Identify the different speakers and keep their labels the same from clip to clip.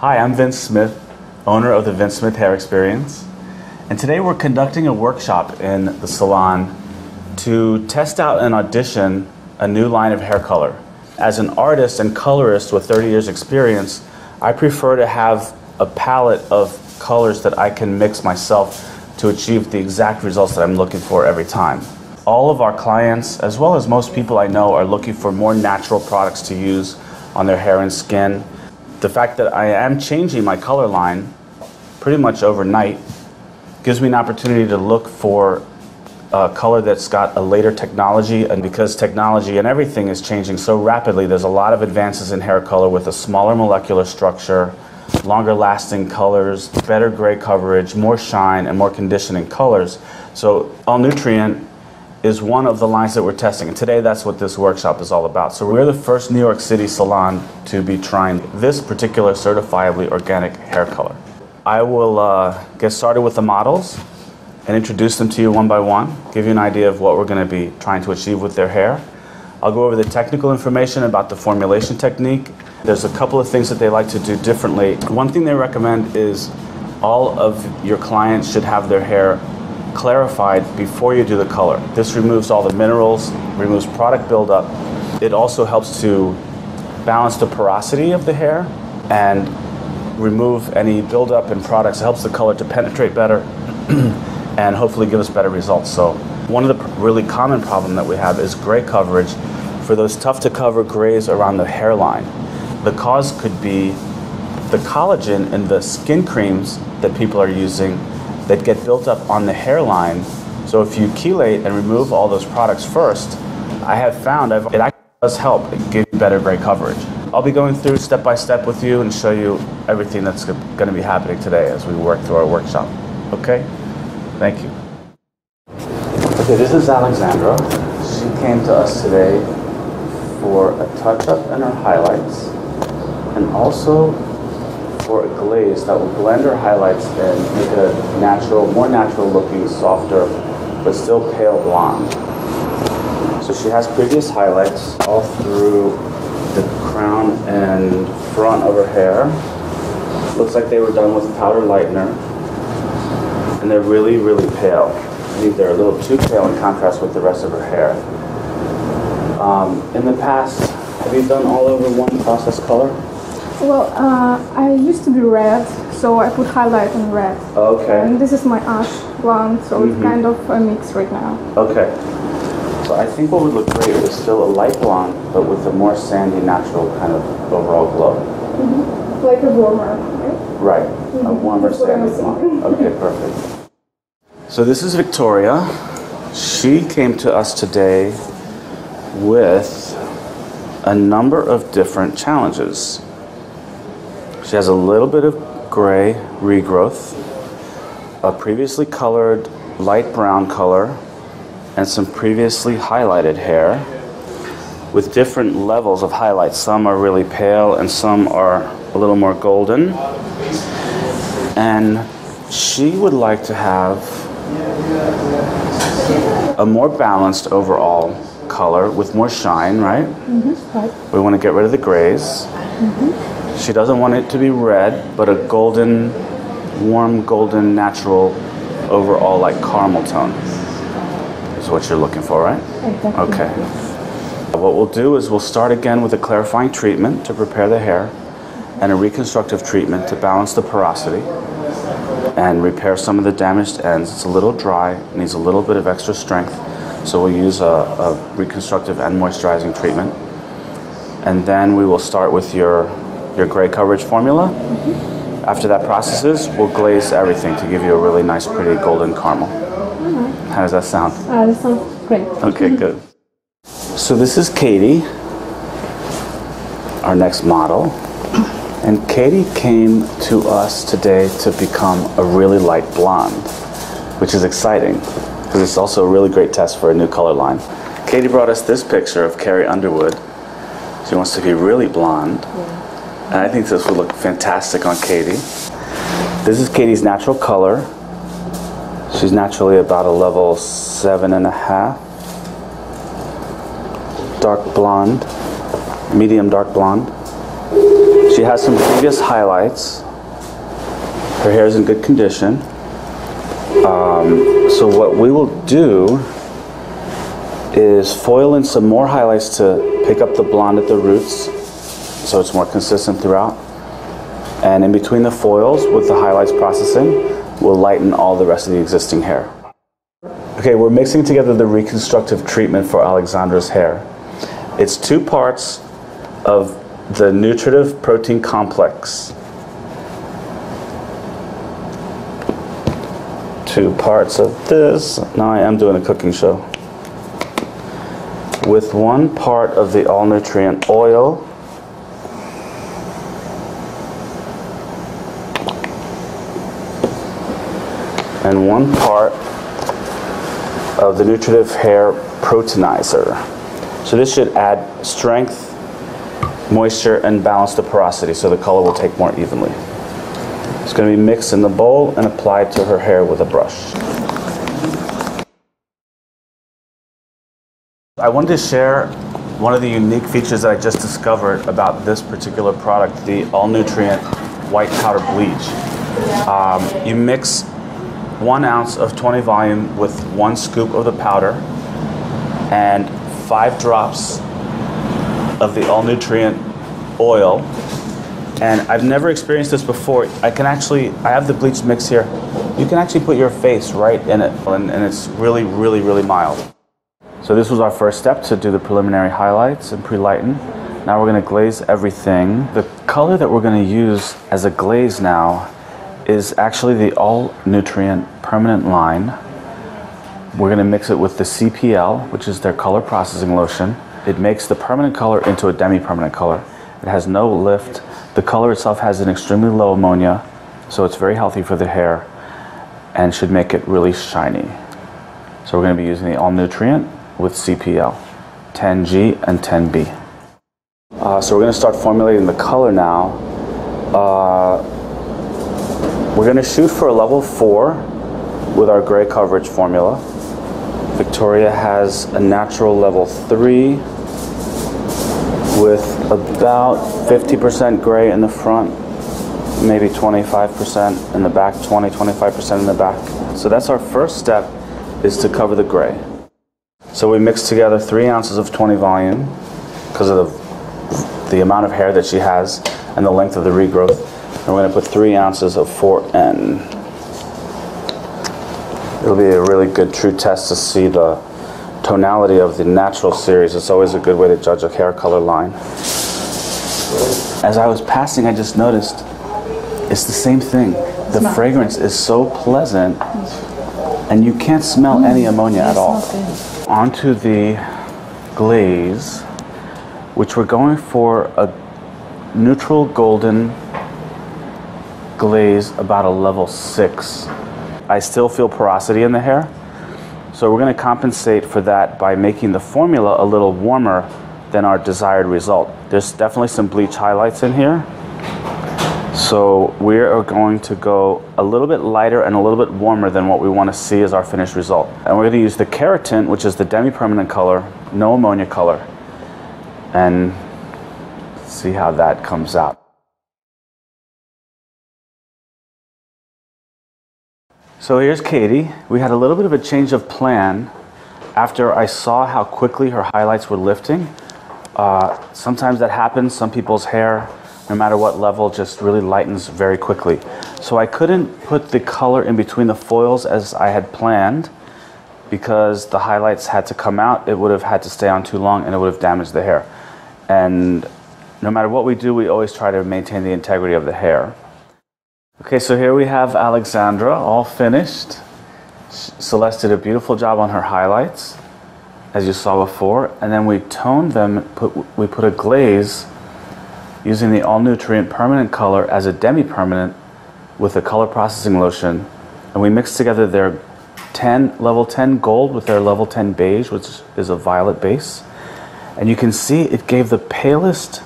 Speaker 1: Hi, I'm Vince Smith, owner of the Vince Smith Hair Experience. And today we're conducting a workshop in the salon to test out and audition a new line of hair color. As an artist and colorist with 30 years experience, I prefer to have a palette of colors that I can mix myself to achieve the exact results that I'm looking for every time. All of our clients, as well as most people I know, are looking for more natural products to use on their hair and skin. The fact that I am changing my color line pretty much overnight gives me an opportunity to look for a color that's got a later technology, and because technology and everything is changing so rapidly, there's a lot of advances in hair color with a smaller molecular structure, longer lasting colors, better gray coverage, more shine, and more conditioning colors. So All Nutrient is one of the lines that we're testing, and today that's what this workshop is all about. So we're the first New York City salon to be trying this particular certifiably organic hair color. I will get started with the models and introduce them to you one by one, give you an idea of what we're going to be trying to achieve with their hair. I'll go over the technical information about the formulation technique. There's a couple of things that they like to do differently. One thing they recommend is all of your clients should have their hair clarified before you do the color. This removes all the minerals, removes product buildup. It also helps to balance the porosity of the hair and remove any buildup in products. It helps the color to penetrate better and hopefully give us better results. So one of the really common problem that we have is gray coverage for those tough to cover grays around the hairline. The cause could be the collagen in the skin creams that people are using that get built up on the hairline. So if you chelate and remove all those products first, I have found it actually does help give you better gray coverage. I'll be going through step by step with you and show you everything that's going to be happening today as we work through our workshop. Okay? Thank you. Okay, this is Alexandra. She came to us today for a touch-up and her highlights, and also for a glaze that will blend her highlights and make it a natural, more natural looking, softer, but still pale blonde. So she has previous highlights all through the crown and front of her hair. Looks like they were done with powder lightener, and they're really, really pale. I think they're a little too pale in contrast with the rest of her hair. In the past, have you done all over one process color?
Speaker 2: Well, I used to be red, so I put highlight on red.
Speaker 1: Okay.
Speaker 2: And this is my ash blonde, so it's kind of a mix right now.
Speaker 1: Okay. So I think what would look great is still a light blonde, but with a more sandy, natural kind of overall glow.
Speaker 2: Like a warmer, right?
Speaker 1: Right. A warmer sandy blonde. Okay, perfect. So this is Victoria. She came to us today with a number of different challenges. She has a little bit of gray regrowth, a previously colored light brown color, and some previously highlighted hair with different levels of highlights. Some are really pale and some are a little more golden. And she would like to have a more balanced overall color with more shine, right?
Speaker 2: Right.
Speaker 1: We want to get rid of the grays. She doesn't want it to be red, but a golden, warm golden, natural, overall like caramel tone is what you're looking for, right?
Speaker 2: Exactly.
Speaker 1: Okay. What we'll do is we'll start again with a clarifying treatment to prepare the hair and a reconstructive treatment to balance the porosity and repair some of the damaged ends. It's a little dry, needs a little bit of extra strength, so we'll use a reconstructive and moisturizing treatment. And then we will start with your gray coverage formula. After that processes, we'll glaze everything to give you a really nice, pretty golden caramel. How does that sound?
Speaker 2: That sounds great.
Speaker 1: Okay, good. So this is Katie, our next model. And Katie came to us today to become a really light blonde, which is exciting because it's also a really great test for a new color line. Katie brought us this picture of Carrie Underwood. She wants to be really blonde. And I think this would look fantastic on Katie. This is Katie's natural color. She's naturally about a level 7.5. Dark blonde, medium dark blonde. She has some previous highlights. Her hair is in good condition. So what we will do is foil in some more highlights to pick up the blonde at the roots so it's more consistent throughout. And in between the foils with the highlights processing, we'll lighten all the rest of the existing hair. Okay, we're mixing together the reconstructive treatment for Alexandra's hair. It's 2 parts of the nutritive protein complex. 2 parts of this. Now I am doing a cooking show. With 1 part of the all-nutrient oil. And 1 part of the nutritive hair proteinizer. So this should add strength, moisture, and balance the porosity so the color will take more evenly. It's going to be mixed in the bowl and applied to her hair with a brush. I wanted to share one of the unique features that I just discovered about this particular product, the all-nutrient white powder bleach. You mix 1 ounce of 20 volume with 1 scoop of the powder and 5 drops of the all-nutrient oil. And I've never experienced this before. I have the bleach mix here. You can actually put your face right in it, and it's really, really, really mild. So this was our first step, to do the preliminary highlights and pre-lighten. Now we're going to glaze everything. The color that we're going to use as a glaze now is actually the all-nutrient permanent line. We're going to mix it with the CPL, which is their color processing lotion. It makes the permanent color into a demi-permanent color. It has no lift. The color itself has an extremely low ammonia, so it's very healthy for the hair and should make it really shiny. So we're going to be using the all-nutrient with CPL, 10G and 10B. So we're going to start formulating the color now. We're going to shoot for a level 4 with our gray coverage formula. Victoria has a natural level 3 with about 50% gray in the front, maybe 25% in the back, 20-25% in the back. So that's our first step, is to cover the gray. So we mix together 3 ounces of 20 volume because of the amount of hair that she has and the length of the regrowth. And we're going to put 3 ounces of 4N. It'll be a really good true test to see the tonality of the natural series. It's always a good way to judge a hair color line. As I was passing, I just noticed it's the same thing. The fragrance is so pleasant and you can't smell any ammonia at all. Onto the glaze, which we're going for a neutral golden glaze, about a level 6. I still feel porosity in the hair, so we're going to compensate for that by making the formula a little warmer than our desired result. There's definitely some bleach highlights in here, so we are going to go a little bit lighter and a little bit warmer than what we want to see as our finished result. And we're going to use the keratin, which is the demi-permanent color, no ammonia color, and see how that comes out. So here's Katie. We had a little bit of a change of plan after I saw how quickly her highlights were lifting. Sometimes that happens. Some people's hair, no matter what level, just really lightens very quickly. So I couldn't put the color in between the foils as I had planned because the highlights had to come out. It would have had to stay on too long and it would have damaged the hair. And no matter what we do, we always try to maintain the integrity of the hair. Okay, so here we have Alexandra all finished. Celeste did a beautiful job on her highlights, as you saw before, and then we toned them. We put a glaze using the all-nutrient permanent color as a demi-permanent with a color processing lotion, and we mixed together their level 10 gold with their level 10 beige, which is a violet base, and you can see it gave the palest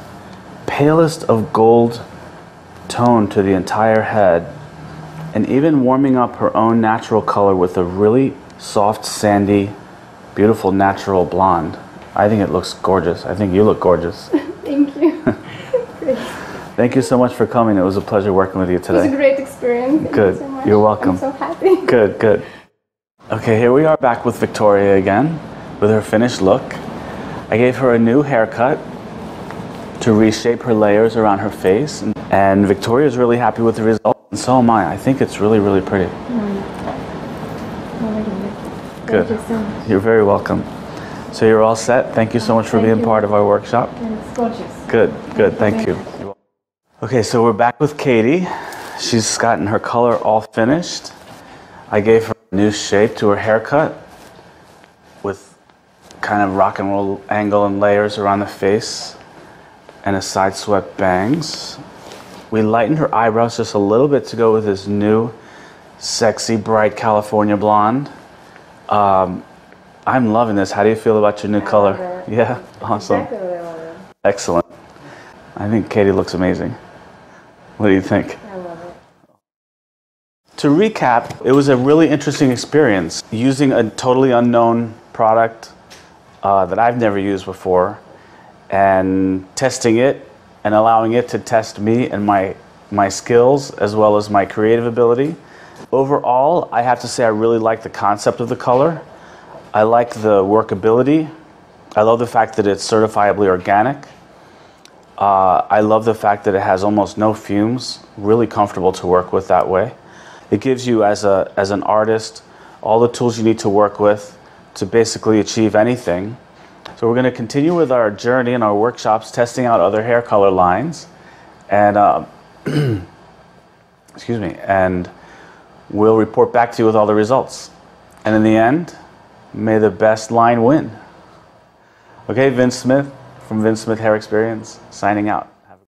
Speaker 1: of gold tone to the entire head, and even warming up her own natural color with a really soft, sandy, beautiful natural blonde. I think it looks gorgeous. I think you look gorgeous.
Speaker 2: Thank you. Great.
Speaker 1: Thank you so much for coming. It was a pleasure working with you today.
Speaker 2: It was a great experience. Thank
Speaker 1: Good.
Speaker 2: you so much.
Speaker 1: You're welcome.
Speaker 2: I'm so happy.
Speaker 1: Good, good. Okay, here we are back with Victoria again with her finished look. I gave her a new haircut to reshape her layers around her face, and Victoria's really happy with the result, and so am I. I think it's really, really pretty. Good.
Speaker 2: Thank you so much.
Speaker 1: You're very welcome. So you're all set. Thank you so much for being part of our workshop.
Speaker 2: It's gorgeous.
Speaker 1: Good, good. Thank you. Okay, so we're back with Katie. She's gotten her color all finished. I gave her a new shape to her haircut with kind of rock and roll angle and layers around the face and a side swept bangs. We lightened her eyebrows just a little bit to go with this new sexy bright California blonde. I'm loving this. How do you feel about your new color? Yeah, awesome.
Speaker 2: Exactly what I wanted.
Speaker 1: Excellent. I think Katie looks amazing. What do you think?
Speaker 2: I love it.
Speaker 1: To recap, it was a really interesting experience using a totally unknown product that I've never used before and testing it and allowing it to test me and my skills as well as my creative ability. Overall, I have to say I really like the concept of the color. I like the workability. I love the fact that it's certifiably organic. I love the fact that it has almost no fumes, really comfortable to work with that way. It gives you, as an artist, all the tools you need to work with to basically achieve anything. So we're going to continue with our journey and our workshops, testing out other hair color lines, and excuse me, and we'll report back to you with all the results. And in the end, may the best line win. Okay, Vince Smith from Vince Smith Hair Experience, signing out.